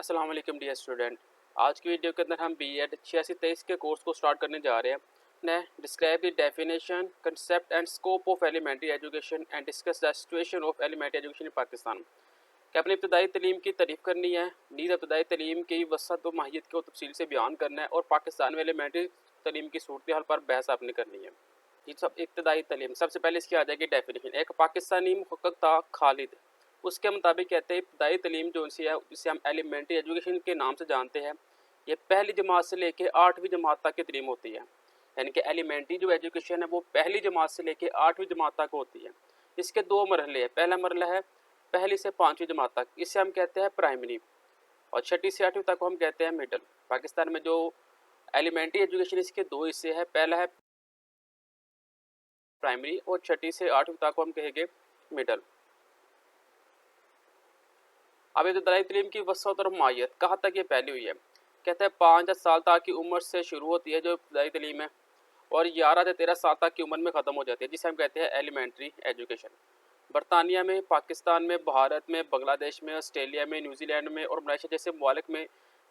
अस्सलाम वालेकुम dear student. आज की वीडियो के अंदर हम बीएड 86-23 के कोर्स को स्टार्ट करने जा रहे हैं। ने describe the definition concept and scope of elementary education and discuss the situation of elementary education in Pakistan. कि अपनी इब्तदाई तलीम की तारीफ़ करनी है, नीज़ इब्तदाई तलीम की वसअत व माहियत को तफसील से बयान करना है और पाकिस्तान में एलिमेंट्री तलीम की सूरत हाल पर बहस आपने करनी है। ये सब इब्तदाई तलीम, सबसे पहले इसकी आ जाएगी डेफिनेशन। एक पाकिस्तानी मुहक्किक था खालिद, उसके मुताबिक कहते हैं इब्तदाई तलीम जो सी है जिसे हम एलिमेंट्री एजुकेशन के नाम से जानते हैं, ये पहली जमात से लेकर 8वीं जमात तक की तलीम होती है। यानी कि एलिमेंट्री जो एजुकेशन है वो पहली जमात से लेकर 8वीं जमात तक होती है। इसके दो मरहले हैं। पहला मरला है पहली से 5वीं जमात तक, इसे हम कहते हैं प्राइमरी, और 6ठी से 8वीं तक को हम कहते हैं मिडल। पाकिस्तान में जो एलिमेंट्री एजुकेशन इसके दो हिस्से हैं, पहला है प्राइमरी और 6ठी से 8वीं तक को हम कहेंगे मिडल। अब इब्तदाई तलीम की वसअत और माहियत कहाँ तक ये फैली हुई है। कहते हैं 5 साल तक की उम्र से शुरू होती है जो इब्तदाई तलीम है, और 11 से 13 साल तक की उम्र में ख़त्म हो जाती है, जिसे हम कहते हैं एलिमेंट्री एजुकेशन। बरतानिया में, पाकिस्तान में, भारत में, बांग्लादेश में, ऑस्ट्रेलिया में, न्यूजीलैंड में और मलेशिया जैसे ममालिक में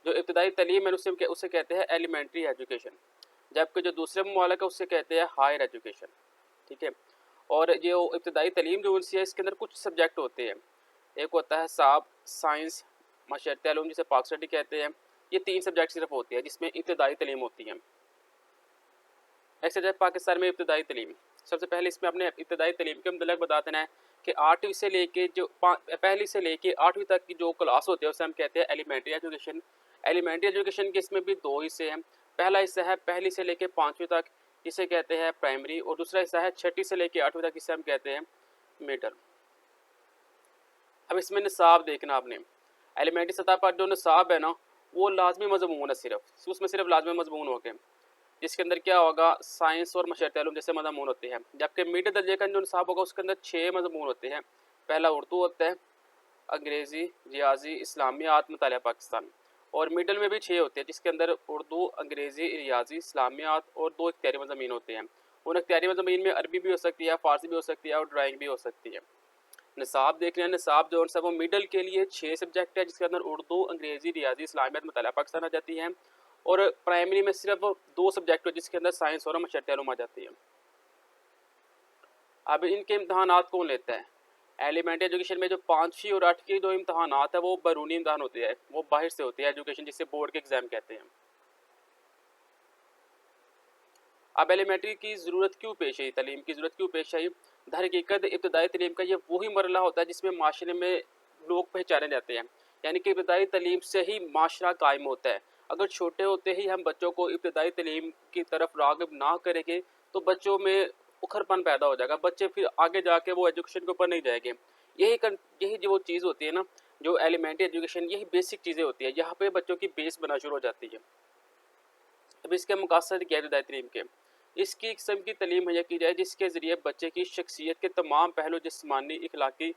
जो इब्तदाई तलीम है उसे कहते हैं एलिमेंट्री एजुकेशन, जबकि जो दूसरे ममालिक है उसे कहते हैं हायर एजुकेशन। ठीक है। और जो इब्तदाई तलीम जो उनसे है इसके अंदर कुछ सब्जेक्ट होते हैं। एक होता है साब साइंस माशरती उलूम जिसे पाक स्टडी कहते हैं। ये 3 सब्जेक्ट सिर्फ होती है जिसमें इब्तदाई तलीम होती है। नेक्स्ट सब्जेक्ट पाकिस्तान में इब्तदाई तलीम। सबसे पहले इसमें अपने इब्तदाई तलीम के मतलब बता देना है कि 8वीं से लेके जो पहली से लेके 8वीं तक की जो क्लास होती है उसे हम कहते हैं एलिमेंट्री एजुकेशन। एलिमेंट्री एजुकेशन के इसमें भी 2 हिस्से हैं। पहला हिस्सा है पहली से लेके 5वीं तक, जिसे कहते हैं प्राइमरी, और दूसरा हिस्सा है 6ठी से लेके 8वीं तक, जिसे हम कहते हैं मिडल। अब इसमें निसाब देखना आपने। एलिमेंट्री सतह पर जो निसाब है ना वो लाजमी मजमून है, सिर्फ उसमें सिर्फ लाजमी मजमून हो गए, जिसके अंदर क्या होगा साइंस और मशरती उलूम जैसे मजमून होते हैं। जबकि मिड दर्जे का जो निसाब होगा उसके अंदर 6 मजमून होते हैं। पहला उर्दू होता है, अंग्रेज़ी, रियाजी, इस्लामियात, मुतालिया पाकिस्तान। और मिडल में भी 6 होते हैं जिसके अंदर उर्दू, अंग्रेज़ी, रियाजी, इस्लामियात और 2 इख्तियारी मज़ामीन होते हैं। उन इख्तियारी मज़ामीन में अरबी भी हो सकती है, फ़ारसी भी हो सकती है और ड्राइंग भी हो सकती है। निसाब देख रहे हैं, निसाब जो है वो मिडल के लिए 6 सब्जेक्ट है जिसके अंदर उर्दू, अंग्रेज़ी, रियाजी, इस्लामियात, मुतालिया पाकिस्तान आ जाती है। और प्राइमरी में सिर्फ 2 सब्जेक्ट है जिसके अंदर साइंस और मशरती उलूम आ जाती है। अब इनके इम्तहानात कौन लेता है। एलिमेंट्री एजुकेशन में जो 5वीं और 8वीं के जो इम्तहानात है वो बैरूनी इम्तहान होते हैं, वो बाहर से होते हैं एजुकेशन, जिसे बोर्ड के एग्ज़ाम कहते हैं। अब एलिमेंट्री की ज़रूरत क्यों पेश आई, तलीम की ज़रूरत क्यों पेश आई। दर हकीकत इब्तदाई तलीम का ये वही मरला होता है जिसमें माशरे में लोग पहचाने जाते हैं। यानी कि इब्तदाई तलीम से ही माशरा कायम होता है। अगर छोटे होते ही हम बच्चों को इब्तदाई तलीम की तरफ राग़िब ना करेंगे तो बच्चों में उखरपन पैदा हो जाएगा, बच्चे फिर आगे जाके वो एजुकेशन के ऊपर नहीं जाएंगे। यही जो वो चीज़ होती है ना, जो एलिमेंट्री एजुकेशन, यही बेसिक चीज़ें होती है, यहाँ पे बच्चों की बेस बना शुरू हो जाती है। अब इसके मकासद क्या है इब्तदाई तलीम के। इसकी किस्म की तलीम मुहैया की जाए जिसके ज़रिए बच्चे की शख्सियत के तमाम पहलू जिस्मानी, इखलाकी,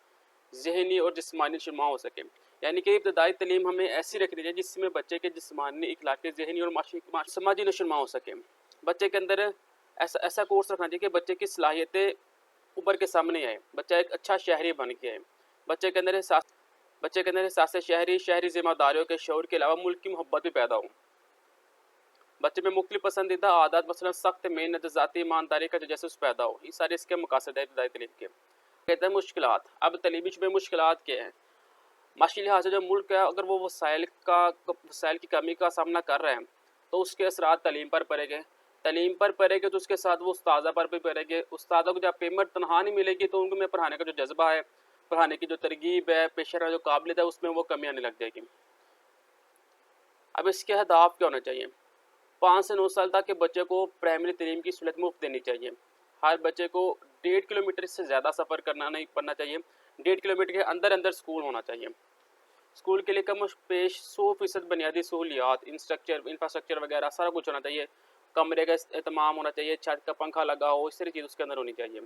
ज़हनी और जिस्मानी नशोनुमा हो सके। यानी कि इब्तदाई तलीम हमें ऐसी रखनी चाहिए जिसमें बच्चे के जिस्मानी, इखलाकी, ज़हनी और समाजी नशोनुमा हो सके। बच्चे के अंदर ऐसा ऐसा कोर्स रखना चाहिए कि बच्चे की सलाहियतें उभर के सामने आए, बच्चा एक अच्छा शहरी बन के आए। बच्चे के अंदर एहसास शहरी, शहरी ज़िम्मेदारियों के शऊर के अलावा मुल्क की मोहब्बत भी पैदा हो। बच्चे में मुख्तलिफ पसंदीदा आदत मसलन सख्त मेहनत, ज़ाती ईमानदारी का तजस्सुस पैदा हो। ये सारे इसके मकासद है इब्तदाई तलीम के। कहते हैं मुश्किलात। अब तलीमी में मुश्किलात क्या हैं। माशी लिहाज से जो मुल्क है अगर वो वसाइल की कमी का सामना कर रहे हैं तो उसके असरात तलीम पर पड़ेंगे। तलीम पर पड़ेंगे तो उसके साथ वो उस्तादा पर भी पड़ेंगे। उस्तादों को जब पेमेंट तनहा नहीं मिलेगी तो उनको में पढ़ाने का जो जज्बा है, पढ़ाने की जो तरगीब है, पेशा जो काबिलियत है, उसमें वो कमी आने लग जाएगी। अब इसके अहदाफ क्या होना चाहिए। 5 से 9 साल तक के बच्चे को प्राइमरी तलीम की सहूलत मुफ्त देनी चाहिए। हर बच्चे को 1.5 किलोमीटर से ज़्यादा सफ़र करना नहीं पड़ना चाहिए। 1.5 किलोमीटर के अंदर अंदर स्कूल होना चाहिए। स्कूल के लिए कम पेश 100% बुनियादी सहूलियात, इंफ्रास्ट्रक्चर वगैरह सारा कुछ होना चाहिए। कमरे का एहतमाम होना चाहिए, छत का पंखा लगा हो, इस तरह चीज़ उसके अंदर होनी चाहिए।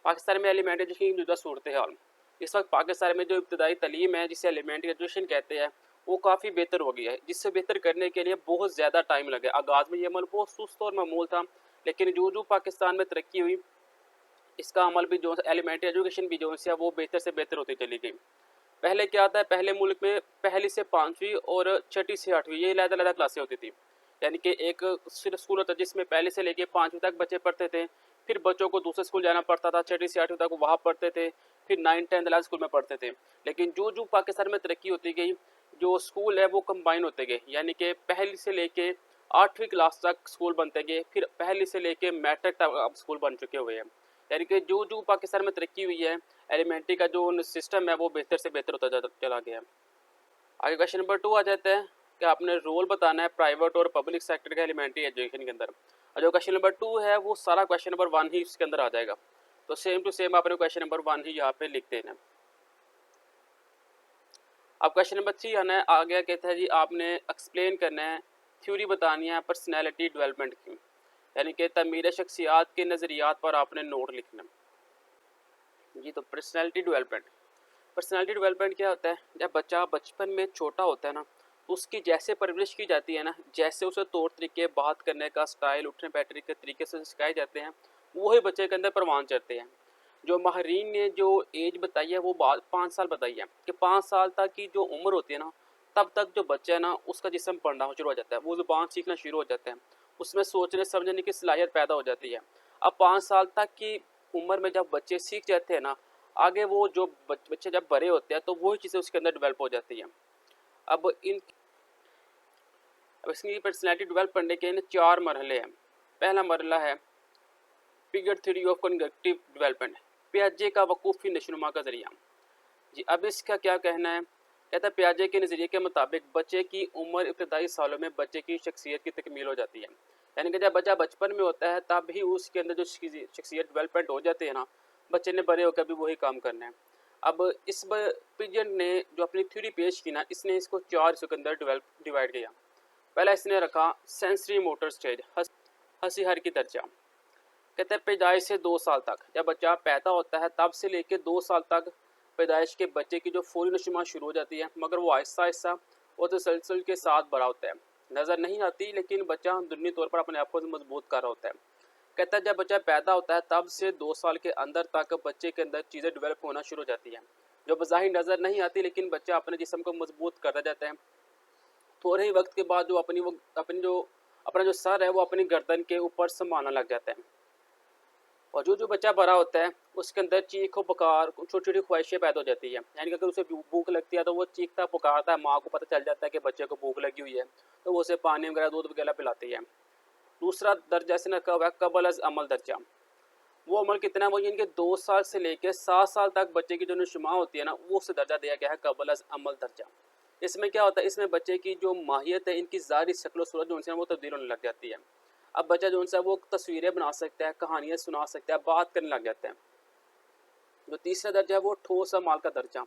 पाकिस्तान में एलिमेंट्री एजुकेशन की मौजूदा सूरत हाल। इस वक्त पाकिस्तान में जो इब्तदाई तलीम है जिसे एलिमेंट्री एजुकेशन कहते हैं वो काफ़ी बेहतर हो गया है, जिससे बेहतर करने के लिए बहुत ज़्यादा टाइम लगे। आगाज़ में ये अमल बहुत सुस्त और मामूल था, लेकिन जो जो पाकिस्तान में तरक्की हुई इसका अमल भी जो एलिमेंट्री एजुकेशन भी जो है वो बेहतर से बेहतर होती चली गई। पहले क्या आता है, पहले मुल्क में पहली से पाँचवीं और छठी से आठवीं ये अलग-अलग क्लासें होती थी। यानी कि एक सिर्फ स्कूल होता है जिसमें पहले से लेके पाँचवीं तक बच्चे पढ़ते थे। फिर बच्चों को दूसरे स्कूल जाना पड़ता था, छठी से आठवीं तक वो वहाँ पढ़ते थे। फिर 9th-10th अलग स्कूल में पढ़ते थे। लेकिन जो पाकिस्तान में तरक्की होती गई, जो स्कूल है वो कंबाइन होते गए। यानी कि पहली से लेके 8वीं क्लास तक स्कूल बनते गए। फिर पहली से लेके मैट्रिक तक अब स्कूल बन चुके हुए हैं। यानी कि जो पाकिस्तान में तरक्की हुई है, एलिमेंट्री का जो सिस्टम है वो बेहतर से बेहतर होता चला गया है। आगे क्वेश्चन नंबर 2 आ जाता है कि आपने रोल बताना है प्राइवेट और पब्लिक सेक्टर का एलिमेंट्री एजुकेशन के अंदर। और जो क्वेश्चन नंबर 2 है वो सारा क्वेश्चन नंबर 1 ही इसके अंदर आ जाएगा। तो सेम टू सेम आपने क्वेश्चन नंबर 1 ही यहाँ पे लिख देना है। अब क्वेश्चन नंबर 3 आना है, आ गया कहता है जी आपने एक्सप्लेन करना है, थ्योरी बतानी है पर्सनैलिटी डेवलपमेंट की। यानी कि तमीर शख्सियात के नज़रियात पर आपने नोट लिखना जी। तो पर्सनैलिटी डेवलपमेंट क्या होता है, जब बच्चा बचपन में छोटा होता है ना, तो उसकी जैसे परवरिश की जाती है ना, जैसे उसे तौर तरीके, बात करने का स्टाइल, उठने बैठने के तरीके से सिखाए जाते हैं, वही बच्चे के अंदर परवान चढ़ते हैं। जो माहरीन ने जो एज बताई है वो बात 5 साल बताई है कि 5 साल तक की जो उम्र होती है ना, तब तक जो बच्चा है ना उसका जिस्म बढ़ना शुरू हो जाता है, वो ज़ुबान सीखना शुरू हो जाता है, उसमें सोचने समझने की सलाहियत पैदा हो जाती है। अब 5 साल तक की उम्र में जब बच्चे सीख जाते हैं ना, आगे वो जो बच्चे जब बड़े होते हैं तो वही चीज़ें उसके अंदर डेवलप हो जाती हैं। अब इन अब इसकी पर्सनैलिटी डेवलप करने के इन 4 मरहले हैं। पहला मरहला है पिगेट थ्योरी ऑफ कॉन्गेक्टिव डेवलपमेंट, पियाजे का वकूफ़ी नशोनुमा का ज़रिया जी। अब इसका क्या कहना है, कहता है पियाजे के नज़रिए के मुताबिक बच्चे की उम्र इब्तदाई सालों में बच्चे की शख्सियत की तकमील हो जाती है। यानी कि जब बच्चा बचपन में होता है तब ही उसके अंदर जो शख्सियत डेवलपमेंट हो जाती है ना, बच्चे ने बड़े होकर भी वही काम करना है। अब इस पिजन ने जो अपनी थ्योरी पेश की ना, इसने इसको 4 हिस्सों के अंदर डिवाइड किया। पहला इसने रखा सेंसरी मोटर स्टेज, हंसी हर की दर्जा। कहते हैं पैदाइश से 2 साल तक, जब बच्चा पैदा होता है तब से लेकर 2 साल तक पैदाइश के बच्चे की जो फौरी नशोनुमा शुरू हो जाती है, मगर वो आहिस्ता आहिस्ता और तसलसल के साथ बड़ा होता है। नज़र नहीं आती लेकिन बच्चा अंदरूनी तौर पर अपने आप को मजबूत कर रहा होता है। कहता है जब बच्चा पैदा होता है तब से 2 साल के अंदर तक बच्चे के अंदर चीज़ें डेवलप होना शुरू हो जाती हैं, जो बज़ाहिर नज़र नहीं आती, लेकिन बच्चा अपने जिस्म को मजबूत करता जाता है। थोड़े ही वक्त के बाद जो अपना जो सर है वो अपनी गर्दन के ऊपर संभालना लग जाता है। और जो बच्चा बड़ा होता है उसके अंदर चीख और पुकार, छोटी छोटी ख्वाहिशें पैदा हो जाती है। यानी कि अगर उसे भूख लगती है तो वो चीखता पुकारता है, माँ को पता चल जाता है कि बच्चे को भूख लगी हुई है, तो वो उसे पानी वगैरह, दूध वगैरह पिलाती है। दूसरा दर्जा से रखा हुआ है कबल अज अमल दर्जा। वो अमल कितना है, वो यानी कि 2 साल से लेकर 7 साल तक बच्चे की जो नशुमा होती है ना, वो उसे दर्जा दिया गया है कबल अज अमल दर्जा। इसमें क्या होता है, इसमें बच्चे की जो माहियत है, इनकी ज़ाहिरी शक्ल सूरत जो उनसे वो तब्दील होने लग जाती है। अब बच्चा जो उनसे वो तस्वीरें बना सकता है, कहानियाँ सुना सकता है, बात करने लग जाता है। जो तीसरा दर्जा है वो ठोस अमाल का दर्जा।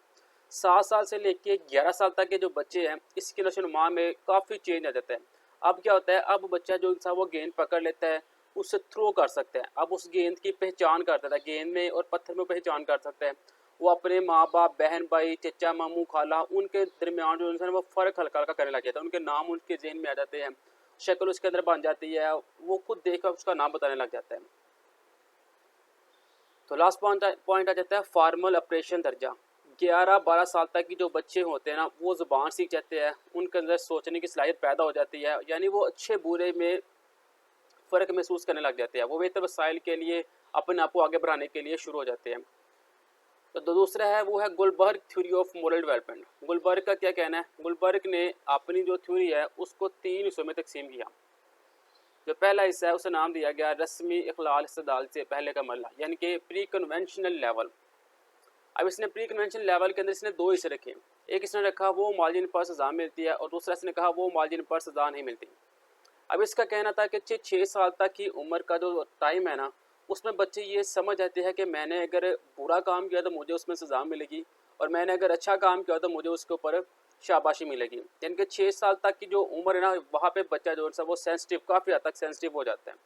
7 साल से लेके 11 साल तक के जो बच्चे हैं, इसकी नशोनुमा में काफ़ी चेंज आ जाता है। अब क्या होता है, अब बच्चा जो इंसान वो गेंद पकड़ लेता है, उससे थ्रो कर सकता है। अब उस गेंद की पहचान करता था, गेंद में और पत्थर में पहचान कर सकता है। वो अपने माँ बाप, बहन भाई, चचा मामू खाला, उनके दरमियान जो इंसान वो फ़र्क हल्का हल्का करने लग जाता है। उनके नाम उनके ज़हन में आ जाते हैं, शक्ल उसके अंदर बन जाती है, वो खुद देखकर उसका नाम बताने लग जाता है। तो लास्ट पॉइंट आ जाता है फार्मल ऑपरेशन दर्जा। 11-12 साल तक की जो बच्चे होते हैं ना, वो ज़ुबान सीख जाते हैं, उनके अंदर सोचने की सलाहियत पैदा हो जाती है। यानी वो अच्छे बुरे में फ़र्क महसूस करने लग जाते हैं, वो बेहतर वसाइल के लिए अपने आप को आगे बढ़ाने के लिए शुरू हो जाते हैं। तो दूसरा है वो है Kohlberg theory of moral development. Kohlberg का क्या कहना है, गुलबर्ग ने अपनी जो थ्योरी है उसको 3 हिस्सों में तकसीम किया। जो पहला हिस्सा है उसे नाम दिया गया रस्मी इखलाल इस्तेदाल से पहले का मरला, यानी कि प्री कन्वेंशनल लेवल। अब इसने प्री कन्वेंशनल लेवल के अंदर इसने 2 हिस्से रखे। एक इसने रखा वो माल पर सज़ा मिलती है, और दूसरा इसने कहा वो माल पर सज़ा नहीं मिलती। अब इसका कहना था कि 6 साल तक की उम्र का जो टाइम है ना, उसमें बच्चे ये समझ आते हैं कि मैंने अगर बुरा काम किया तो मुझे उसमें सज़ा मिलेगी, और मैंने अगर अच्छा काम किया तो मुझे उसके ऊपर शाबाशी मिलेगी। यानी कि 6 साल तक की जो उम्र है ना, वहाँ पे बच्चा जो है वो सेंसिटिव, काफ़ी हद तक सेंसिटिव हो जाता है।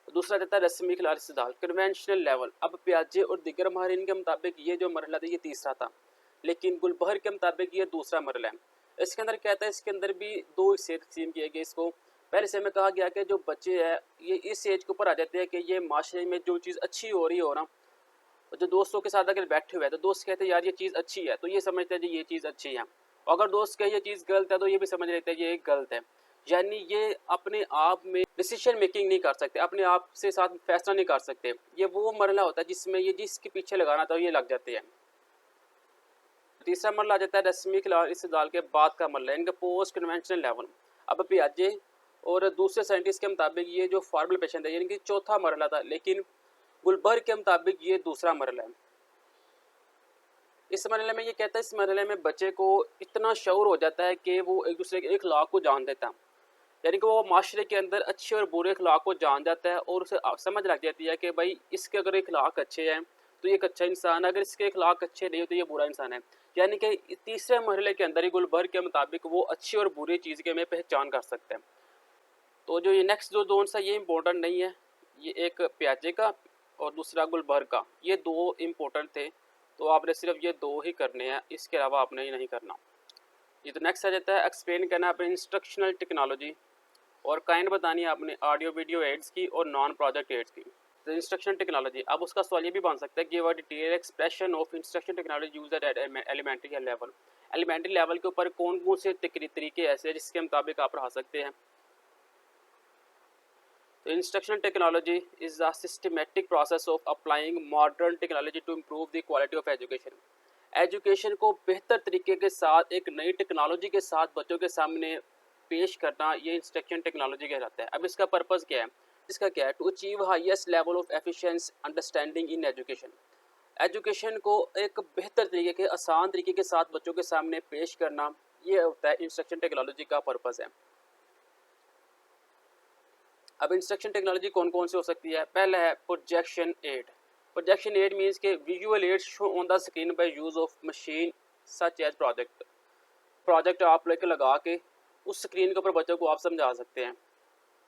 दूसरा रहता है रस्मी खिलाफ इस्तेदाल, कन्वेंशनल लेवल। अब प्याजे और दिगर माहिरीन के मुताबिक ये जो मरहला था ये तीसरा था, लेकिन गुलबहर के मुताबिक ये दूसरा मरहला है। इसके अंदर क्या था, इसके अंदर भी 2 हिस्से तकसीम किए गए इसको। पहले से में कहा गया कि जो बच्चे हैं ये इस एज के ऊपर आ जाते हैं कि ये माशरे में जो चीज़ अच्छी हो रही हो ना, और जो दोस्तों के साथ अगर बैठे हुए हैं तो दोस्त कहते हैं यार ये चीज़ अच्छी है, तो ये समझते हैं जी ये चीज़ अच्छी है। और अगर दोस्त कहे ये चीज़ गलत है तो ये भी समझ लेते हैं ये गलत है। यानी ये अपने आप में डिसीजन मेकिंग नहीं कर सकते, अपने आप से साथ फैसला नहीं कर सकते। ये वो मरहला होता है जिसमें ये जिसके पीछे लगाना था ये लग जाते हैं। तीसरा मरहला आ जाता है रस्मी खिलाफ इस्तेदाल के बाद का मरहला, इनका पोस्ट कन्वेंशनल लेवल। अब पियाजे और दूसरे साइंटिस्ट के मुताबिक ये जो फॉर्मल पेशेंट है यानी कि चौथा मरहला था, लेकिन गुलबर्ग के मुताबिक ये दूसरा मरहला है। इस मरहले में ये कहता है इस मरहले में बच्चे को इतना शऊर हो जाता है कि वो एक दूसरे के अखलाक को जान देता है, यानी कि वो माशरे के अंदर अच्छे और बुरे अखलाक को जान जाता है और उसे समझ लग जाती है कि भाई इसके अगर अखलाक अच्छे हैं तो ये एक अच्छा इंसान है, अगर इसके अखलाक अच्छे नहीं हो तो ये बुरा इंसान है। यानी कि तीसरे मरहले के अंदर ही गुलबर्ग के मुताबिक वो अच्छी और बुरी चीज़ के में पहचान कर सकते हैं। तो जो ये नेक्स्ट जो जोन है ये इम्पोर्टेंट नहीं है, ये एक प्याजे का और दूसरा गुलबर्ग का, ये दो इम्पोर्टेंट थे। तो आपने सिर्फ ये दो ही करने हैं, इसके अलावा आपने ये नहीं करना। ये तो नेक्स्ट आ जाता है एक्सप्लेन करना अपने इंस्ट्रक्शनल टेक्नोलॉजी और काइंड बतानी है आपने ऑडियो वीडियो एड्स की और नॉन प्रोजेक्ट एड्स की। तो इंस्ट्रक्शन टेक्नोलॉजी, अब उसका सवाल ये भी बन सकता है give a detail expression of instruction technology used at elementary level. Elementary level के ऊपर कौन कौन से तरीके ऐसे हैं जिसके मुताबिक आप पढ़ा सकते हैं। तो instruction technology is a systematic process of applying modern technology to improve the quality of education. Education को बेहतर तरीके के साथ एक नई टेक्नोलॉजी के साथ बच्चों के सामने पेश करना, ये इंस्ट्रक्शन टेक्नोलॉजी कहलाता है। अब इसका पर्पज़ क्या है, इसका क्या है, to achieve highest level of efficiency understanding in education. Education को एक बेहतर तरीके के आसान तरीके के साथ बच्चों के सामने पेश करना, ये होता है इंस्ट्रक्शन टेक्नोलॉजी का पर्पज़ है। अब इंस्ट्रक्शन टेक्नोलॉजी कौन कौन सी हो सकती है। पहला है projection aid. Projection aid means के visual aid show on the screen by use of machine such as project आप लेके लगा के उस स्क्रीन के ऊपर बच्चों को आप समझा सकते हैं।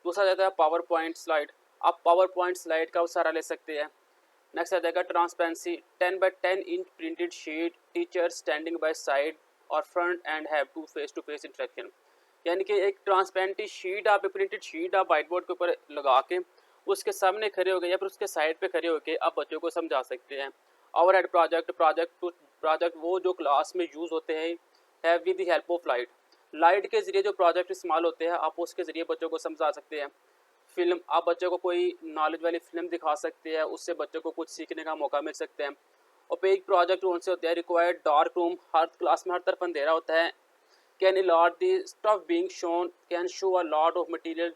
दूसरा जाता है पावर पॉइंट स्लाइड, आप पावर पॉइंट स्लाइड का सहारा ले सकते हैं। नेक्स्ट आ जाएगा transparency, 10x10 inch printed sheet, teacher standing by side और front and have to face interaction. यानी कि एक ट्रांसपेरेंट शीट आप प्रिंटेड शीट आप वाइट बोर्ड के ऊपर लगा के उसके सामने खड़े हो गए या फिर उसके साइड पे खड़े होकर आप बच्चों को समझा सकते हैं। ओवरहेड प्रोजेक्ट वो जो क्लास में यूज़ होते हैं है with the help of light के ज़रिए जो प्रोजेक्ट इस्तेमाल होते हैं आप उसके ज़रिए बच्चों को समझा सकते हैं। फिल्म, आप बच्चों को कोई नॉलेज वाली फिल्म दिखा सकते हैं, उससे बच्चों को कुछ सीखने का मौका मिल सकता है। ओपेक प्रोजेक्ट उनसे होते हैं रिक्वायर्ड डार्क रूम, हर क्लास में हर तरफ अंधेरा होता है। Can a lot the stuff being shown can show a lot of material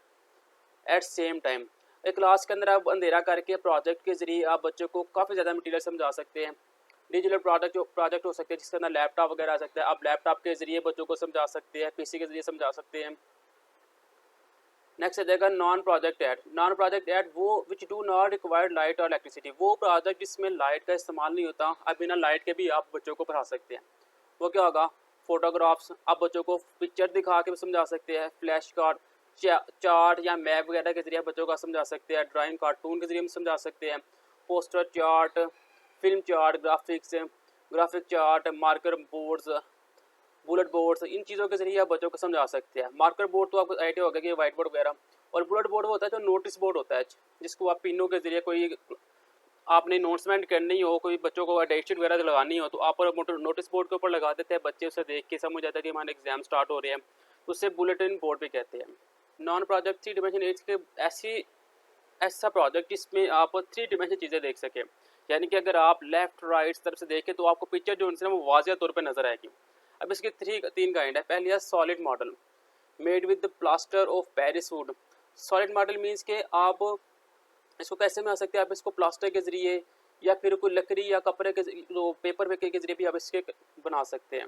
at same time। एक क्लास के अंदर आप अंधेरा करके प्रोजेक्ट के जरिए आप बच्चों को काफ़ी ज़्यादा मटेरियल समझा सकते हैं। डिजिटल प्रोजेक्ट हो सकते हैं जिसके अंदर लैपटॉप वगैरह आ सकता है, आप लैपटॉप के जरिए बच्चों को समझा सकते हैं, पीसी के जरिए समझा सकते हैं। नेक्स्ट आ जाएगा non project aid. Non project aid वो which do not required light और इलेक्ट्रिसिटी, वो प्रोजेक्ट जिसमें लाइट का इस्तेमाल नहीं होता, अब बिना लाइट के भी आप बच्चों को पढ़ा सकते हैं। वो क्या होगा, फोटोग्राफ्स, आप बच्चों को पिक्चर दिखा के भी समझा सकते हैं, फ्लैश कार्ड, चार्ट या मैप वगैरह के जरिए बच्चों का समझा सकते हैं, ड्राइंग कार्टून के जरिए हम समझा सकते हैं, poster chart, film chart, graphic chart, marker boards, bullet boards, इन चीज़ों के जरिए आप बच्चों को समझा सकते हैं। मार्कर बोर्ड तो आपको आइडिया होगा कि वाइट बोर्ड वगैरह, और बुलेट बोर्ड वो होता है जो नोटिस बोर्ड होता है जिसको आप पिनों के जरिए कोई आपने नोट्समेंट करनी हो, कोई बच्चों को डेट शीट वगैरह लगानी हो तो आप नोटिस बोर्ड के ऊपर लगा देते हैं, बच्चे उसे देख के समझ जाता है कि हमारे एग्जाम स्टार्ट हो रहे हैं, उससे बुलेटिन बोर्ड भी कहते हैं। नॉन प्रोजेक्ट 3 डिमेंशन एज के ऐसा प्रोजेक्ट जिसमें आप 3 डिमेंशन चीज़ें देख सकें, यानी कि अगर आप लेफ्ट राइट तरफ से देखें तो आपको पिक्चर जो है वो वाज़िह तौर पर नज़र आएगी। अब इसके 3 काइंड है। पहली है solid model made with plaster of Paris would. Solid model means के आप इसको कैसे में आ सकते हैं, आप इसको प्लास्टर के ज़रिए या फिर कोई लकड़ी या कपड़े के पेपर के जरिए भी आप इसके बना सकते हैं।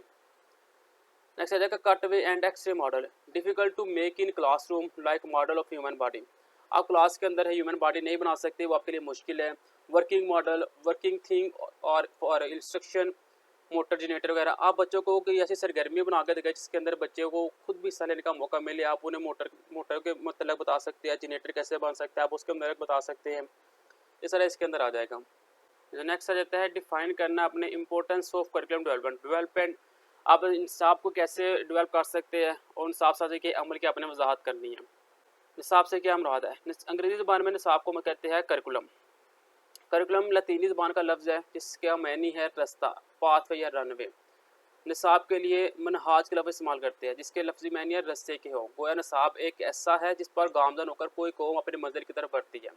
नेक्स्ट आ जाएगा cut way and x-ray model, difficult to make in classroom like model of human body. आप क्लास के अंदर है ह्यूमन बॉडी नहीं बना सकते, वो आपके लिए मुश्किल है। वर्किंग मॉडल, वर्किंग थिंग और फॉर इंस्ट्रक्शन मोटर जनरेटर वगैरह, आप बच्चों को कोई ऐसी सरगर्मी बना के देगा जिसके अंदर बच्चों को खुद भी हिस्सा लेने का मौका मिले। आप उन्हें मोटर के मतलब बता सकते हैं, जनरेटर कैसे बन सकता है आप उसके मतलब बता सकते हैं, इस तरह इसके अंदर आ जाएगा। जो नेक्स्ट आ जाता है डिफाइन करना अपने इंपॉर्टेंस ऑफ करिकुलम डेवलपमेंट। आप निसाब को कैसे डेवलप कर सकते हैं और निसाब साजी के अमल की अपने वजाहत करनी है। निसाब से क्या मुराद है, अंग्रेजी ज़ुबान में निसाब को कहते हैं करिकुलम। करिकुलम लतीनी ज़बान का लफ्ज़ है जिसका मानी है रास्ता, पाथवे या रनवे। निसाब के लिए मनहाज का लफ्ज़ इस्तेमाल करते हैं जिसके लफ्ज़ी मानी है रस्ते के हो। गोया निसाब एक ऐसा है जिस पर गामजन होकर कोई कौम अपने मंजिल की तरफ बढ़ती है।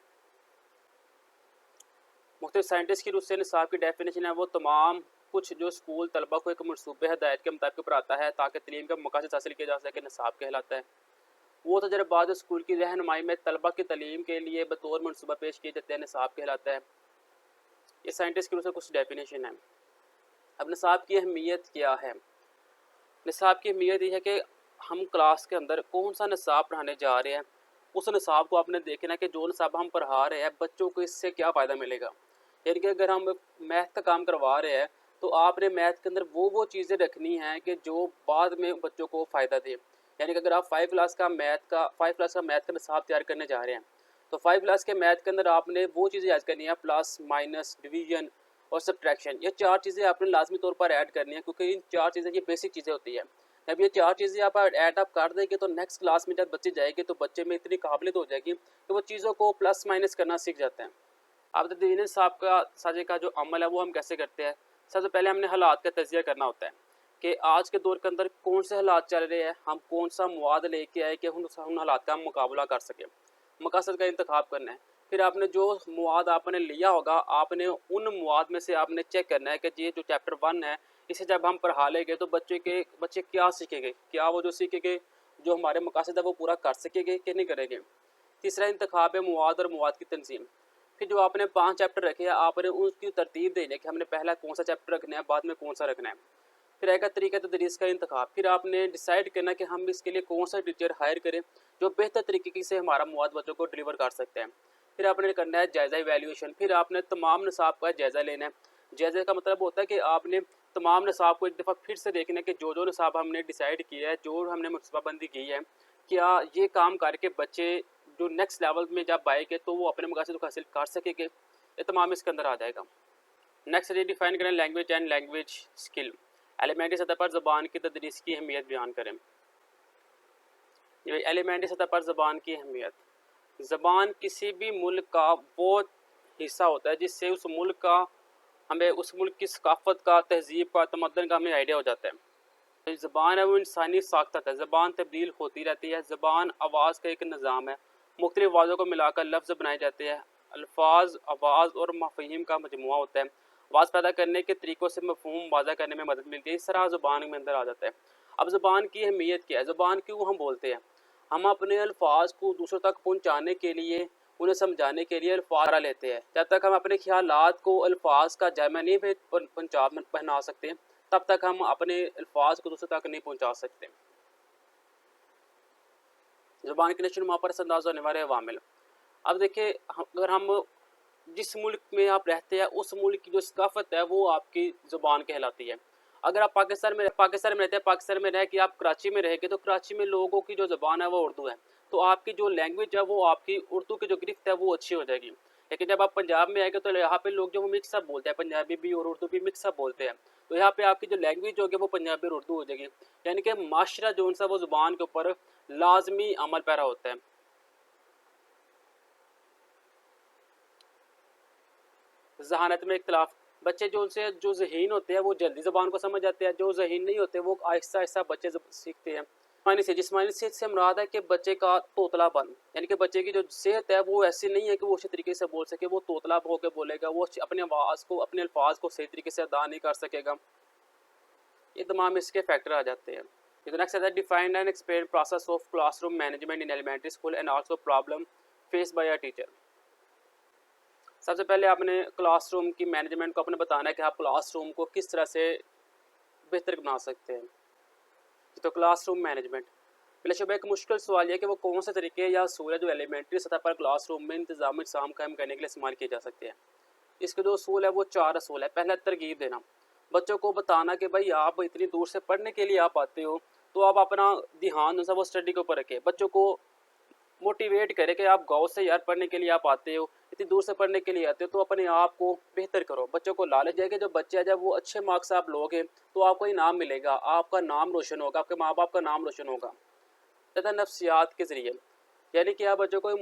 मुख्तलिफ साइंटिस्ट की रूप से निसाब की डेफिनेशन है वो तमाम कुछ जो स्कूल तलबा को एक मनसूबे हदायत के मुताबिक पढ़ाता है ताकि तलीम का मकासद हासिल किया जा सके, निसाब कहलाता है। वो तजर्बात जो स्कूल की रहनुमाई में तलबा की तलीम के लिए बतौर मनसूबा पेश किए जाते हैं, निसाब कहलाता है। ये साइंटिस्ट की रूप से कुछ डेफिनेशन है। अब निसाब की अहमियत क्या है? निसाब की अहमियत ये है कि हम क्लास के अंदर कौन सा निसाब पढ़ाने जा रहे हैं, उस निसाब को आपने देखना कि जो निसाब हम पढ़ा रहे हैं बच्चों को इससे क्या फ़ायदा मिलेगा। यानी कि अगर हम मैथ का काम करवा रहे हैं तो आपने मैथ के अंदर वो चीज़ें रखनी हैं कि जो बाद में बच्चों को फ़ायदा दे। यानी कि अगर आप 5 क्लास का मैथ का निसाब तैयार करने जा रहे हैं तो 5 क्लास के मैथ के अंदर आपने वो चीज़ें याद करनी है, प्लस माइनस डिवीजन और सब्ट्रैक्शन। ये 4 चीज़ें आपने लाजमी तौर पर ऐड करनी है क्योंकि इन 4 चीज़ें ये बेसिक चीज़ें होती है। जब ये 4 चीज़ें आप ऐड अप कर देंगे तो नेक्स्ट क्लास में जब बच्चे जाएंगे तो बच्चे में इतनी काबिलियत हो जाएगी कि वो चीज़ों को प्लस माइनस करना सीख जाते हैं। अब दीन साहब का साजे का जो अमल है वो हम कैसे करते हैं? सबसे पहले हमने हालात का तजिया करना होता है कि आज के दौर के अंदर कौन से हालात चल रहे हैं, हम कौन सा मवाद लेके आए कि उन हालात का हम मुकाबला कर सकें। मकसद का इंतखाब करना है। फिर आपने जो मवाद आपने लिया होगा आपने उन मवाद में से आपने चेक करना है कि ये जो चैप्टर 1 है इसे जब हम पढ़ा लेंगे तो बच्चे क्या सीखेंगे, क्या वो जो सीखेंगे जो हमारे मकसद है वो पूरा कर सकेंगे कि नहीं करेंगे। तीसरा इंतखाब है मवाद और मवाद की तंजीम। फिर जो आपने 5 चैप्टर रखे हैं आपने उसकी तरतीब देनी है कि हमने पहला कौन सा चैप्टर रखना है, बाद में कौन सा रखना है। फिर आएगा तरीका तदरीस का इंतखाब। फिर आपने डिसाइड करना कि हम इसके लिए कौन सा टीचर हायर करें जो बेहतर तरीके से हमारा मवाद बच्चों को डिलीवर कर सकते हैं। फिर आपने करना है जायज़ा इवैल्यूएशन। फिर आपने तमाम निसाब का जायज़ा लेना है। जायज़े का मतलब होता है कि आपने तमाम निसाब को एक दफ़ा फिर से देखना है कि जो निसाब हमने डिसाइड किया है, जो हमने मनसूबाबंदी की है, क्या ये काम करके बच्चे जो नेक्स्ट लेवल में जब आएंगे तो वो अपने मकसद को हासिल कर सकेंगे। ये तमाम इसके अंदर आ जाएगा। नेक्स्ट डिफाइन करें language and language skill. Elementary सतह पर ज़बान की तदरीस की अहमियत बयान करें। एलिमेंट्री सतह पर ज़बान की अहमियत। ज़बान किसी भी मुल्क का वो हिस्सा होता है जिससे उस मुल्क का हमें उस मुल्क की सकाफ़त का, तहज़ीब का, तमद्दन का हमें आइडिया हो जाता है। तो ज़बान है वो इंसानी साख्त है। ज़बान तब्दील होती रहती है। ज़बान आवाज़ का एक निज़ाम है। मुख्तलिफ़ आवाज़ों को मिलाकर लफ्ज़ बनाए जाते हैं। अल्फाज आवाज़ और मफ़हीम का मजमुआ होता है। आवाज़ पैदा करने के तरीक़ों से मफ़हूम वाज़ा करने में मदद मिलती है। इस तरह ज़बान में अंदर आ जाता है। अब ज़बान की अहमियत क्या है? ज़बान क्यों हम बोलते हैं? हम अपने अल्फाज को दूसरों तक पहुँचाने के लिए, उन्हें समझाने के लिए अल्फाज लेते हैं। जब तक हम अपने ख़यालात को अल्फाज का जामा नहीं पहना सकते तब तक हम अपने अल्फाज को दूसरों तक नहीं पहुँचा सकते। ज़ुबान के नशो नुमा पर असरअंदाज़ होने वाले अवामिल। अब देखिए अगर हम जिस मुल्क में आप रहते हैं उस मुल्क की जो सकाफ़त है वो आपकी ज़ुबान कहलाती है। अगर आप पाकिस्तान में रहते हैं, पाकिस्तान में रह के आप कराची में रहेंगे तो कराची में लोगों की जो ज़बान है वो उर्दू है, तो आपकी जो लैंग्वेज है वो आपकी उर्दू की जो गिरफ्त है वो अच्छी हो जाएगी। लेकिन जब आप पंजाब में आएंगे तो यहाँ पे लोग जो वो मिक्स अप बोलते हैं, पंजाबी भी और उर्दू भी मिक्स अप बोलते हैं, तो यहाँ पे आपकी जो लैंग्वेज होगी वो पंजाबी और उर्दू हो जाएगी। यानी कि माशरा जो सा वो ज़ुबान के ऊपर लाजमी अमल पैरा होता है। ज़हानत में इख्तलाफ। बच्चे जो उनसे जो ज़हीन होते हैं वो जल्दी ज़बान को समझ जाते हैं, जो ज़हीन नहीं होते वो आहिस्ता आहिस्ता बच्चे सीखते हैं। जिस्मानी सेहत से मुराद है कि बच्चे का तोतलापन, यानी कि बच्चे की जो सेहत है वो ऐसी नहीं है कि वो अच्छे तरीके से बोल सके, वो तोतला होकर बोलेगा, वो अपने आवाज़ को, अपने अल्फाज को सही तरीके से अदा नहीं कर सकेगा। ये तमाम इसके फैक्टर आ जाते हैं। नेक्स्ट है defined and explain process of classroom management in elementary school and also problem face by a teacher. सबसे पहले आपने क्लासरूम की मैनेजमेंट को अपने बताना है कि आप क्लासरूम को किस तरह से बेहतर बना सकते हैं। तो क्लासरूम मैनेजमेंट बिलाशुबा एक मुश्किल सवाल है कि वो कौन से तरीके या असूल है जो एलिमेंट्री सतह पर क्लासरूम में इंतजाम कायम करने के लिए इस्तेमाल किए जा सकते हैं। इसके जो असूल है वो 4 असूल है। पहला तरगीब देना, बच्चों को बताना कि भाई आप इतनी दूर से पढ़ने के लिए आप आते हो तो आप अपना ध्यान जो है वो स्टडी के ऊपर रखें। बच्चों को मोटिवेट करें कि आप गाँव से यार पढ़ने के लिए आप आते हो, इतनी दूर से पढ़ने के लिए आते हो तो अपने आप को बेहतर करो। बच्चों को लालच है कि जब बच्चे आ जब वो अच्छे मार्क्स आप लोगे तो आपको इनाम मिलेगा, आपका नाम रोशन होगा, आपके माँ बाप का नाम रोशन होगा। तथा नफ्सियात के ज़रिए, यानी कि आप बच्चों को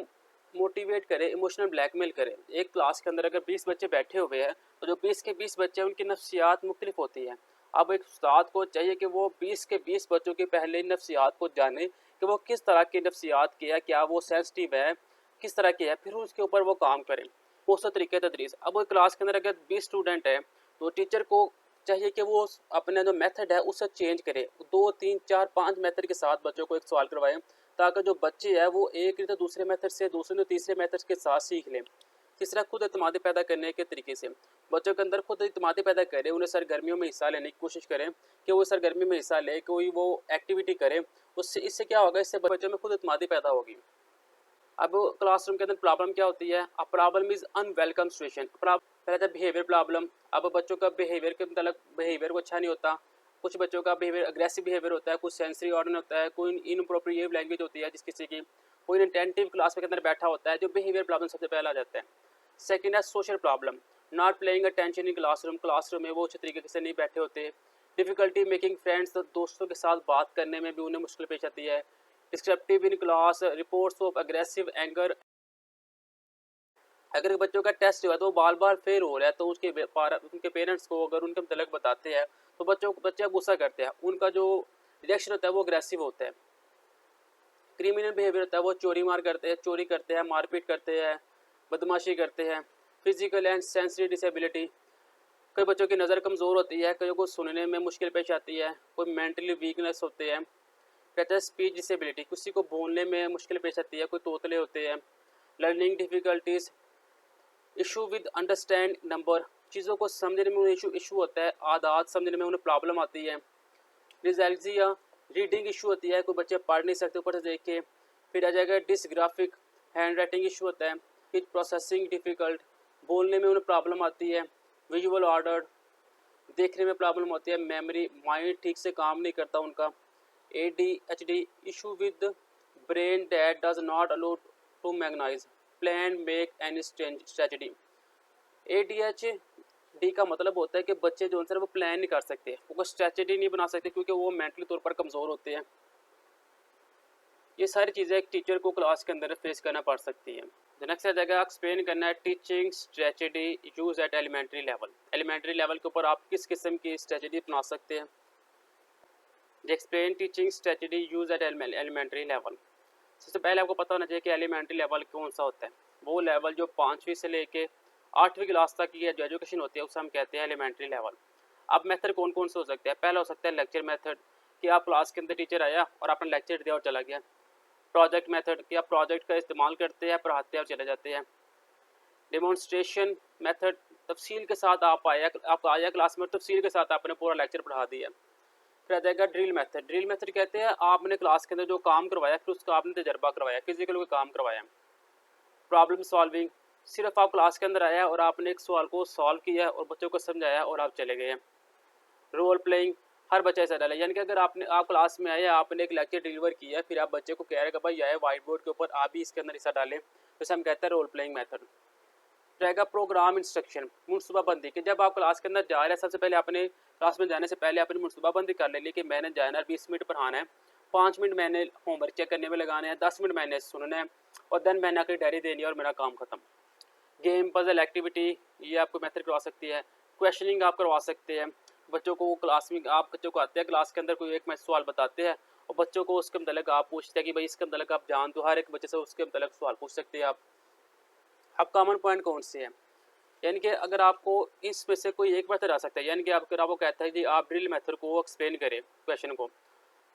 मोटिवेट करे, इमोशनल ब्लैकमेल करे। एक क्लास के अंदर अगर 20 बच्चे बैठे हुए हैं तो जो 20 के 20 बच्चे हैं उनकी नफ्सियात मुख्तलिफ होती है। अब एक उस्ताद को चाहिए कि वो 20 के 20 बच्चों की पहले नफ्सियात को जाने कि वो किस तरह की नफ्सियात की है, क्या वो सेंसिटिव है, किस तरह की है, फिर उसके ऊपर वो काम करें। वो उस तरीके तदरीस। अब वो क्लास के अंदर अगर 20 स्टूडेंट है तो टीचर को चाहिए कि वो अपने जो मेथड है उससे चेंज करे, 2 3 4 5 मेथड के साथ बच्चों को एक सवाल करवाएं, ताकि जो बच्चे हैं वो एक नहीं तो दूसरे मेथड से, दूसरे तो तीसरे मेथड के साथ सीख लें। तीसरा, खुद एतमादी पैदा करने के तरीके से बच्चों के अंदर खुद एतमादी पैदा करें, उन्हें सरगर्मियों में हिस्सा लेने की कोशिश करें कि वो सरगर्मी में हिस्सा ले, कोई वो एक्टिविटी करें। उससे इससे क्या होगा, इससे बच्चों में खुद एतमादी पैदा होगी। अब क्लासरूम के अंदर प्रॉब्लम क्या होती है, अब प्रॉब्लम इज़ अनवेलकम सिचुएशन। पहले था बिहेवियर प्रॉब्लम। अब बच्चों का बिहेवियर के मतलब बिहेवियर को अच्छा नहीं होता। कुछ बच्चों का बिहेवियर अग्रेसिव बिहेवियर होता है, कुछ सेंसरी ऑर्डर होता है, कोई इनअप्रोप्रिएट लैंग्वेज होती है जिस किसी की, कोई इंटेंटिव क्लास के अंदर बैठा होता है, जो बिहेवियर प्रॉब्लम सबसे पहले आ जाता है। सेकेंड है social problem, not playing attention in classroom. Classroom में वो अच्छे तरीके से नहीं बैठे होते। डिफिकल्टी मेकिंग फ्रेंड्स, तो दोस्तों के साथ बात करने में भी उन्हें मुश्किल पेश आती है। Descriptive in class, reports of aggressive anger. अगर बच्चों का टेस्ट जो है तो वो बार बार फेल हो रहा है तो उनके पेरेंट्स को अगर उनके मतलब बताते हैं तो बच्चे गुस्सा करते हैं, उनका जो रिएक्शन होता है वो अग्रेसिव होता है। क्रिमिनल बिहेवियर होता है, वो चोरी करते हैं, मारपीट करते हैं, बदमाशी करते हैं। फिजिकल एंड सेंसरी डिसेबिलिटी, कई बच्चों की नज़र कमज़ोर होती है, कईयों को सुनने में मुश्किल पेश आती है, कोई मेंटली वीकनेस होते हैं। कहते हैं स्पीच डिसेबिलिटी, किसी को बोलने में मुश्किल पेश आती है, कोई तोतले होते हैं। Learning difficulties, issue with understand number, चीज़ों को समझने में उन्हें इशू होता है, आदात समझने में उन्हें प्रॉब्लम आती है। डिसलेक्सिया, रीडिंग इशू होती है, कोई बच्चे पढ़ नहीं सकते ऊपर से देख के। फिर आ जाएगा डिसग्राफिक, हैंड राइटिंग इशू होता है। स्पीच प्रोसेसिंग डिफ़िकल्ट, बोलने में उन्हें प्रॉब्लम आती है। विजुअल ऑर्डर, देखने में प्रॉब्लम होती है। मेमोरी, माइंड ठीक से काम नहीं करता उनका। ADHD, issue with brain that does not allow to manage plan make any strategy. ADHD का मतलब होता है कि बच्चे जो है वो प्लान नहीं कर सकते, वो स्ट्रेटजी नहीं बना सकते क्योंकि वो मेंटली तौर पर कमज़ोर होते हैं। ये सारी चीज़ें एक टीचर को क्लास के अंदर फेस करना पड़ सकती है। नेक्स्ट आ जाएगा एक्सप्लेन करना है teaching strategy use at elementary level. Elementary level के ऊपर आप किस किस्म की स्ट्रेटजी अपना सकते हैं। Explain teaching strategy use at elementary level. सबसे पहले आपको पता होना चाहिए कि एलिमेंट्री लेवल कौन सा होता है। वो लेवल जो 5वीं से लेके 8वीं क्लास तक की जो एजुकेशन होती है उसे हम कहते हैं एलिमेंट्री लेवल। अब मेथड कौन कौन से हो सकते हैं। पहला हो सकता है लेक्चर मेथड, कि आप क्लास के अंदर टीचर आया और आपने लेक्चर दिया और चला गया। प्रोजेक्ट मेथड, कि आप प्रोजेक्ट का इस्तेमाल करते हैं, पढ़ाते हैं और चले जाते हैं। डेमोन्स्ट्रेशन मेथड, तफसील के साथ आप आया क्लास में, तफसील के साथ आपने पूरा लेक्चर पढ़ा दिया। फिर आ जाएगा ड्रिल मेथड। ड्रिल मेथड कहते हैं आपने क्लास के अंदर जो काम करवाया फिर उसका आपने तजर्बा करवाया, फिजिकल कोई काम करवाया। प्रॉब्लम सॉल्विंग, सिर्फ आप क्लास के अंदर आया और आपने एक सवाल को सॉल्व किया और बच्चों को समझाया और आप चले गए। रोल प्लेइंग, हर बच्चा ऐसा डाला, यानी कि अगर आप क्लास में आए, आपने एक लेक्चर डिलीवर किया, फिर आप बच्चे को कह रहे हैं कि भाई आए व्हाइट बोर्ड के ऊपर आप भी इसके अंदर हिस्सा डालें, जैसे हम कहते हैं रोल प्लेइंग मेथड। रहेगा प्रोग्राम इंस्ट्रक्शन, मुनसूबाबंदी, कि जब आप क्लास के अंदर जा रहे हैं सबसे पहले आपने क्लास में जाने से पहले अपनी मुनसूबाबंदी कर लेनी कि मैंने जाना है 20 मिनट पढ़ाना है, 5 मिनट मैंने होमवर्क चेक करने में लगाने हैं, 10 मिनट मैंने सुनना है और देन मैंने आकर डायरी देनी है और मेरा काम खत्म। गेम, पजल एक्टिविटी, ये आपको मेथड करवा सकती है। क्वेश्चनिंग आप करवा सकते हैं बच्चों को। क्लास में आप बच्चों को आते हैं, क्लास के अंदर कोई एक सवाल बताते हैं और बच्चों को उसके मतलब आप पूछते हैं कि भाई इसके मतलब आप जान दो, हर एक बच्चे से उसके मतलब सवाल पूछ सकते हैं आप। अब कॉमन पॉइंट कौन से हैं, यानी कि अगर आपको इसमें से कोई एक मेथड आ सकता है, यानी कि अगर आपको कहता है जी आप ड्रिल मेथड को एक्सप्लेन करें क्वेश्चन को,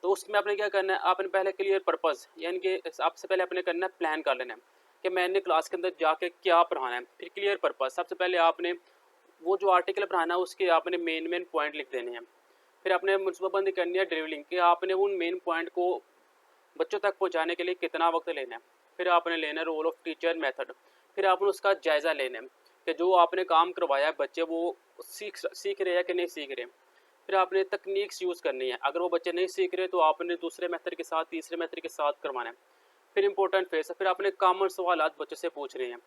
तो उसमें आपने क्या करना है, आपने पहले क्लियर पर्पस, यानी कि आपसे पहले आपने करना है प्लान कर लेना है कि मैंने क्लास के अंदर जाके क्या पढ़ाना है। फिर क्लियर पर्पस, सबसे पहले आपने वो जो आर्टिकल पढ़ाना है उसके आपने मेन पॉइंट लिख देने हैं। फिर आपने मनसूबाबंदी करनी है ड्रिवलिंग, कि आपने उन मेन पॉइंट को बच्चों तक पहुँचाने के लिए कितना वक्त लेना है। फिर आपने लेना है रोल ऑफ टीचर मेथड, फिर आपने उसका जायज़ा लेना है कि जो आपने काम करवाया है बच्चे वो सीख रहे हैं कि नहीं सीख रहे। फिर आपने तकनीक्स यूज़ करनी है, अगर वो बच्चे नहीं सीख रहे तो आपने दूसरे मेथड के साथ, तीसरे मेथड के साथ करवाना है। फिर इंपॉर्टेंट फेस है, फिर आपने कॉमन सवालात बच्चों से पूछ रहे हैं।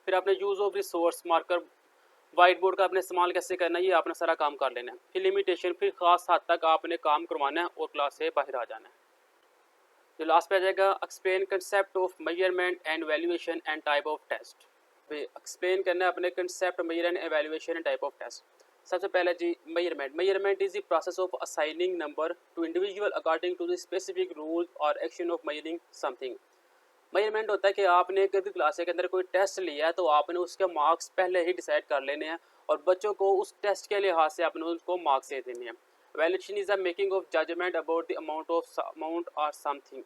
फिर आपने use of resource, marker, white board का आपने इस्तेमाल कैसे करना है, ये आपने सारा काम कर लेना है। फिर लिमिटेशन, फिर ख़ास हद तक आपने काम करवाना है और क्लास से बाहर आ जाना है। जो लास्ट पे आ जाएगा, explain concept of measurement and valuation and type of test. भाई एक्सप्लेन करना है अपने concept, measure and evaluation and type of test. सबसे पहले जी measurement. Measurement is the process of assigning number to individual according to the specific rule और action of measuring something. Measurement होता है कि आपने कभी क्लास के अंदर कोई टेस्ट लिया है तो आपने उसके मार्क्स पहले ही डिसाइड कर लेने हैं और बच्चों को उस टेस्ट के लिहाज से आपने उनको मार्क्स दे देने हैं। Valuation is the making of judgement about the amount और समथिंग।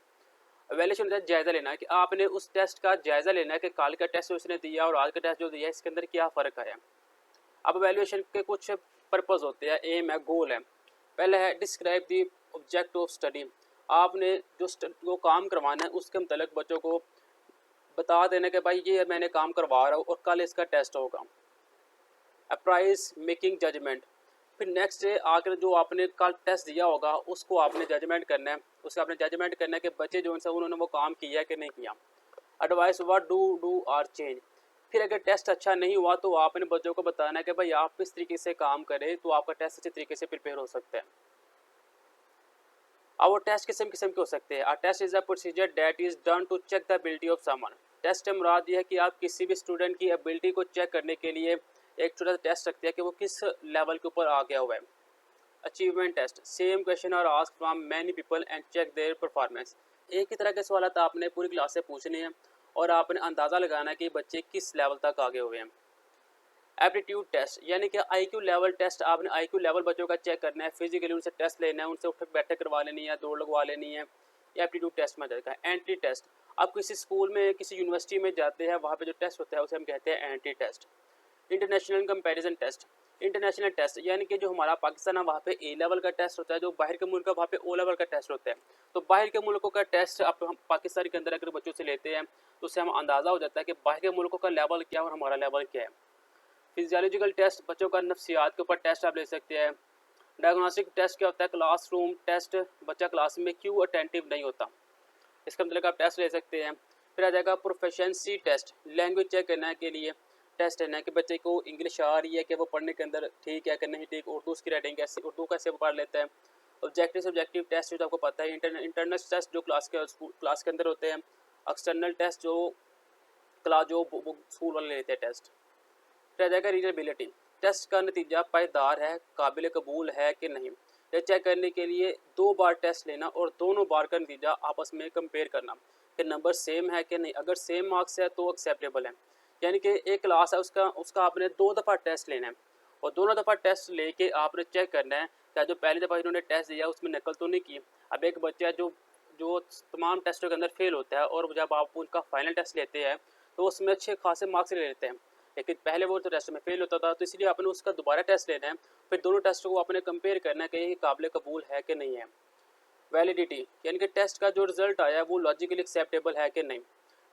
वैल्यूएशन होता है जायज़ा लेना, कि आपने उस टेस्ट का जायज़ा लेना है कि कल का टेस्ट उसने दिया और आज का टेस्ट जो दिया इसके अंदर क्या फ़र्क आया। अब वैल्यूएशन के कुछ पर्पज़ होते हैं, एम है, गोल है। पहला है describe the object of study. आपने जो काम करवाना है उसके मतलब बच्चों को बता देना कि भाई ये मैंने काम करवा रहा हूँ और कल इसका टेस्ट होगा। Appraise making judgement. फिर नेक्स्ट डे आकर जो आपने कल टेस्ट दिया होगा उसको आपने जजमेंट करना है, उसका आपने जजमेंट करना है कि बच्चे जो उनसे उन्होंने वो काम किया कि नहीं किया। Advise what do are change. फिर अगर टेस्ट अच्छा नहीं हुआ तो आपने बच्चों को बताना है कि भाई आप किस तरीके से काम करें तो आपका टेस्ट अच्छे तरीके से प्रिपेयर हो सकता है। अब वो टेस्ट किस्म किस्म के हो सकते हैं। Test is a procedure that is done to check the ability of someone. Test से मुराद ये है कि आप किसी भी स्टूडेंट की एबिलिटी को चेक करने के लिए एक छोटा सा टेस्ट रखते हैं कि वो किस लेवल के ऊपर आ गया हुआ है। Achievement test, same question are asked from many people and check their performance. एक ही तरह के सवाल आपने पूरी क्लास से पूछने हैं और आपने अंदाज़ा लगाना है कि बच्चे किस लेवल तक आगे हुए हैं। एप्टीट्यूड टेस्ट यानी कि आईक्यू लेवल टेस्ट, आपने आईक्यू लेवल बच्चों का चेक करना है, फिजिकली उनसे टेस्ट लेना है, उनसे उठक बैठक करवा लेनी है, दौड़ लगवा लेनी है। ये एप्टीट्यूड टेस्ट में जाएगा। एंट्री टेस्ट, आप किसी स्कूल में किसी यूनिवर्सिटी में जाते हैं वहाँ पे जो टेस्ट होता है उसे हम कहते हैं entry test. International comparison test, international test यानी कि जो हमारा पाकिस्तान है वहाँ पे ए लेवल का टेस्ट होता है, जो बाहर के मुल्क है वहाँ पे ओ लेवल का टेस्ट होता है। तो बाहर के मुल्कों का टेस्ट आप हम पाकिस्तान के अंदर अगर बच्चों से लेते हैं तो उससे हम अंदाज़ा हो जाता है कि बाहर के मुल्कों का लेवल क्या है और हमारा लेवल क्या है। फिजियोलॉजिकल टेस्ट, बच्चों का नफ्सियात के ऊपर टेस्ट आप ले सकते हैं। डायग्नोस्टिक टेस्ट क्या होता है, क्लासरूम टेस्ट, बच्चा क्लास में क्यों अटेंटिव नहीं होता, इसका मतलब आप टेस्ट ले सकते हैं। फिर आ जाएगा प्रोफेशंसी टेस्ट, लैंग्वेज चेक करने के लिए टेस्ट है ना कि बच्चे को इंग्लिश आ रही है कि वो पढ़ने के अंदर ठीक है कि नहीं ठीक, उर्दू उसकी राइटिंग कैसे, उर्दू कैसे पढ़ लेता है। ऑब्जेक्टिव सब्जेक्टिव टेस्ट जो आपको पता है, इंटरनल टेस्ट जो क्लास के अंदर होते हैं। एक्सटर्नल टेस्ट जो स्कूल वाले लेते हैं टेस्ट। फिर आ जाएगा रीजनेबिलिटी, टेस्ट का नतीजा पायदार है, काबिल कबूल है कि नहीं। यह चेक करने के लिए 2 बार टेस्ट लेना और दोनों बार का नतीजा आपस में कंपेयर करना कि नंबर सेम है कि नहीं। अगर सेम मार्क्स है तो एक्सेप्टेबल है, यानी कि एक क्लास है उसका आपने 2 दफ़ा टेस्ट लेना है और दोनों दफ़ा टेस्ट लेके आपने चेक करना है क्या जो पहली दफ़ा इन्होंने टेस्ट दिया उसमें नकल तो नहीं की। अब एक बच्चा जो जो तमाम टेस्टों के अंदर फेल होता है और जब आप उनका फाइनल टेस्ट लेते हैं तो उसमें अच्छे खासे मार्क्स ले लेते हैं, लेकिन पहले वो तो टेस्ट में फेल होता था, तो इसलिए आपने उसका दोबारा टेस्ट लेना है। फिर दोनों टेस्ट को आपने कंपेयर करना है कि ये काबिल कबूल है कि नहीं है। वैलिडिटी यानी कि टेस्ट का जो रिजल्ट आया है वो लॉजिकली एक्सेप्टेबल है कि नहीं।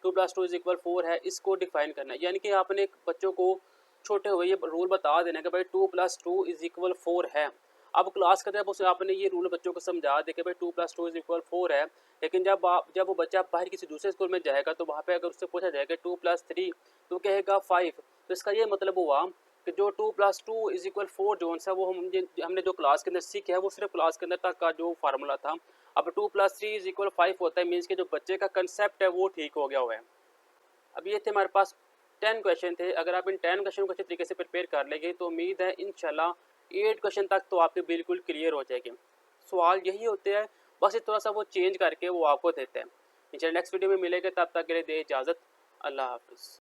2+2=4 है, इसको डिफाइन करना है, यानी कि आपने एक बच्चों को छोटे हुए ये रूल बता देना कि भाई 2+2=4 है। अब क्लास के अंदर उसे आपने ये रूल बच्चों को समझा दे कि भाई 2+2=4 है, लेकिन जब वो बच्चा बाहर किसी दूसरे स्कूल में जाएगा तो वहाँ पे अगर उससे पूछा जाएगा 2+3 तो कहेगा 5। तो इसका ये मतलब हुआ कि जो 2+2=4 जो है वो हमने जो क्लास के अंदर सीखा है वो सिर्फ क्लास के अंदर तक का जो फार्मूला था। अब 2+3=5 होता है, मीन्स कि जो बच्चे का कंसेप्ट है वो ठीक हो गया हुआ है। अब ये थे हमारे पास 10 क्वेश्चन थे। अगर आप इन 10 क्वेश्चन को अच्छे तरीके से प्रिपेयर कर लेंगे तो उम्मीद है इंशाल्लाह 8 क्वेश्चन तक तो आपके बिल्कुल क्लियर हो जाएगी। सवाल यही होते हैं, बस ये थोड़ा सा वो चेंज करके वो आपको देते हैं। इंशाल्लाह नेक्स्ट वीडियो में मिलेंगे, तब तक के लिए दे इजाज़त। अल्लाह हाफ़िज़।